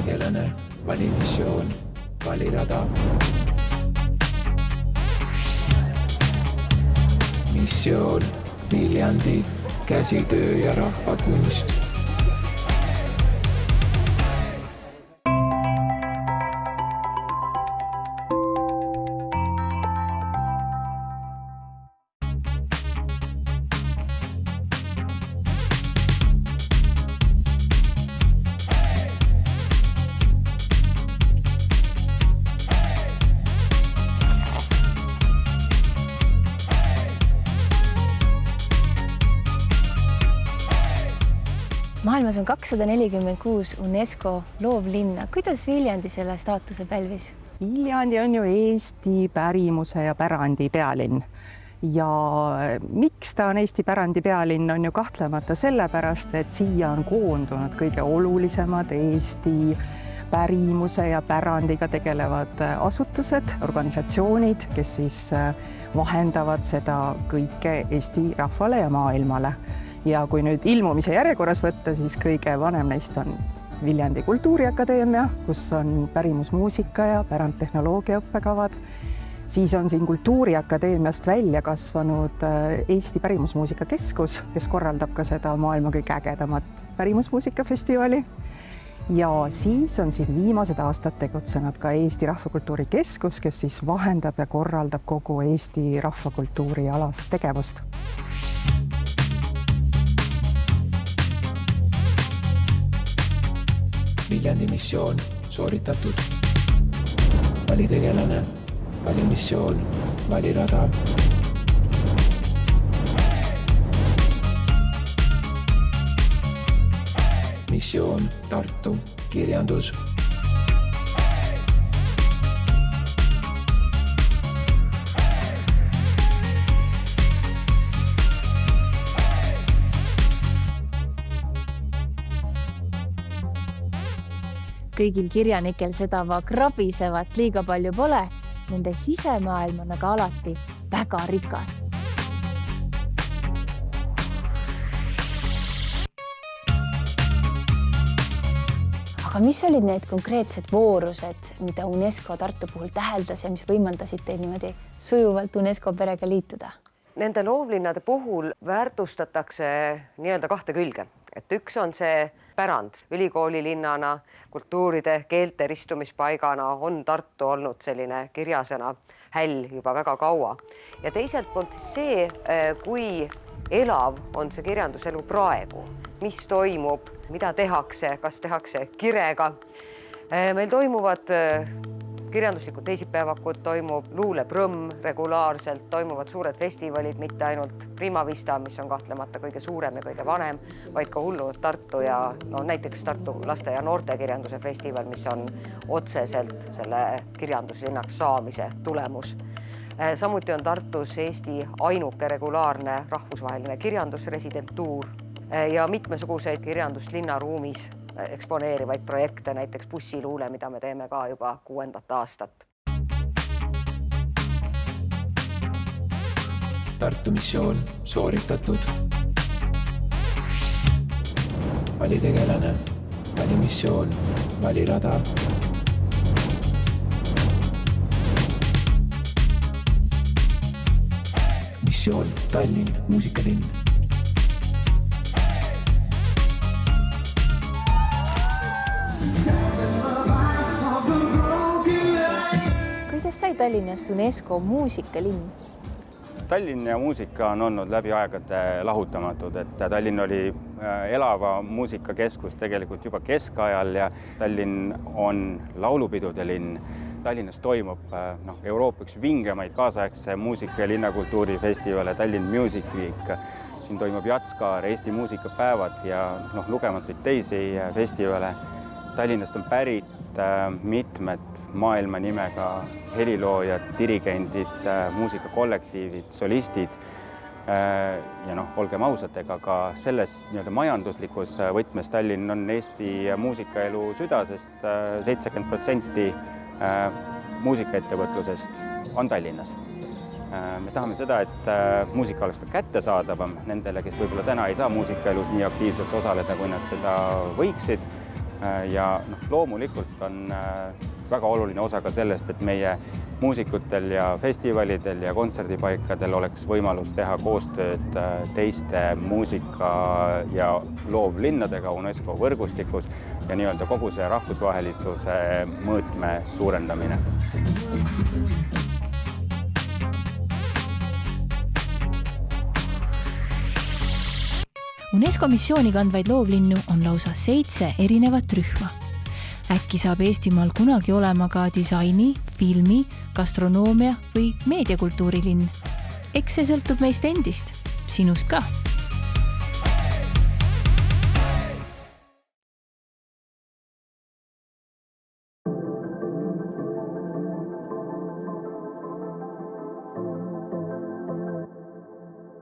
valitegelane, valimissioon, valirada. Missioon, Viljandi, käsitöö ja rahvakunst. Maailmas on 246 UNESCO loovlinna. Kuidas Viljandi selle staatuse pälvis? Viljandi on ju Eesti pärimuse ja pärandi pealinn. Ja miks ta on Eesti pärandi pealinn, on ju kahtlemata sellepärast, et siia on koondunud kõige olulisemad Eesti pärimuse ja pärandiga tegelevad asutused, organisatsioonid, kes siis vahendavad seda kõike Eesti rahvale ja maailmale. Ja kui nüüd ilmumise järjekorras võtta, siis kõige vanem neist on Viljandi Kultuuriakadeemia, kus on pärimusmuusika ja pärandtehnoloogia õppekavad. Siis on siin Kultuuriakadeemiast välja kasvanud Eesti pärimusmuusika keskus, kes korraldab ka seda maailma kõige ägedamat pärimusmuusikafestivali. Ja siis on siin viimased aastad tegutsenud ka Eesti Rahvakultuuri Keskus, kes siis vahendab ja korraldab kogu Eesti rahvakultuuri alast tegevust. Viljandi missioon sooritatud. Valitegelane, valimissioon, valirada. Missioon Tartu, kirjandus. Kõigil kirjanikel seda krabisevat liiga palju pole. Nende sisemaailm on aga alati väga rikas. Aga mis olid need konkreetsed voorused, mida UNESCO Tartu puhul täheldas ja mis võimaldasid teil niimoodi sujuvalt UNESCO perega liituda? Nende loovlinnade puhul väärtustatakse nii-öelda kahte külge. Et üks on see pärand. Ülikoolilinnana, kultuuride, keelte ristumispaigana on Tartu olnud selline kirjasena häll juba väga kaua. Ja teiselt poolt siis see, kui elav on see kirjanduselu praegu, mis toimub, mida tehakse, kas tehakse kirega. Meil toimuvad kirjanduslikud teisipäevakud, toimub luuleprõmm regulaarselt, toimuvad suured festivalid, mitte ainult Prima Vista, mis on kahtlemata kõige suurem ja kõige vanem, vaid ka hullud Tartu ja näiteks Tartu laste ja noortekirjanduse festival, mis on otseselt selle kirjanduslinnaks saamise tulemus. Samuti on Tartus Eesti ainuke regulaarne rahvusvaheline kirjandusresidentuur ja mitmesuguseid kirjanduslinna ruumis eksponeerivaid projekte, näiteks bussiluule, mida me teeme ka juba 6. aastat. Tartu missioon sooritatud. Valitegelane, valimissioon, valirada. Missioon Tallinn, muusikalinn. Kuidas sai Tallinnast UNESCO muusikalinn? Tallinn ja muusika on olnud läbi aegade lahutamatud, et Tallinn oli elava muusikakeskus tegelikult juba keskajal ja Tallinn on laulupidude linn. Tallinnas toimub Euroopa üks vingemaid kaasaegse muusika- ja linnakultuuri festivale Tallinn Music Week. Siin toimub Jatskaar, Eesti muusikapäevad ja lugematuid teisi festivale. Tallinnast on pärit mitmed maailma nimega heliloojad, dirigendid, muusikakollektiivid, solistid. Ja olgem ausad, ega ka selles majanduslikus võtmes Tallinn on Eesti muusikaelu süda, sest 70% muusikaettevõtlusest on Tallinnas. Me tahame seda, et muusika oleks ka kättesaadavam nendele, kes võib-olla täna ei saa muusikaelus nii aktiivselt osaleda, kui nad seda võiksid. ja loomulikult on väga oluline osa ka sellest, et meie muusikutel ja festivalidel ja kontserdipaikadel oleks võimalus teha koostööd teiste muusika- ja loovlinnadega UNESCO võrgustikus ja nii-öelda kogu see rahvusvahelisuse mõõtme suurendamine. UNESCO missiooni kandvaid loovlinnu on lausa 7 erinevat rühma. Äkki saab Eestimaal kunagi olema ka disaini, filmi, gastronoomia või meediakultuurilinn. Eks see sõltub meist endist, sinust ka.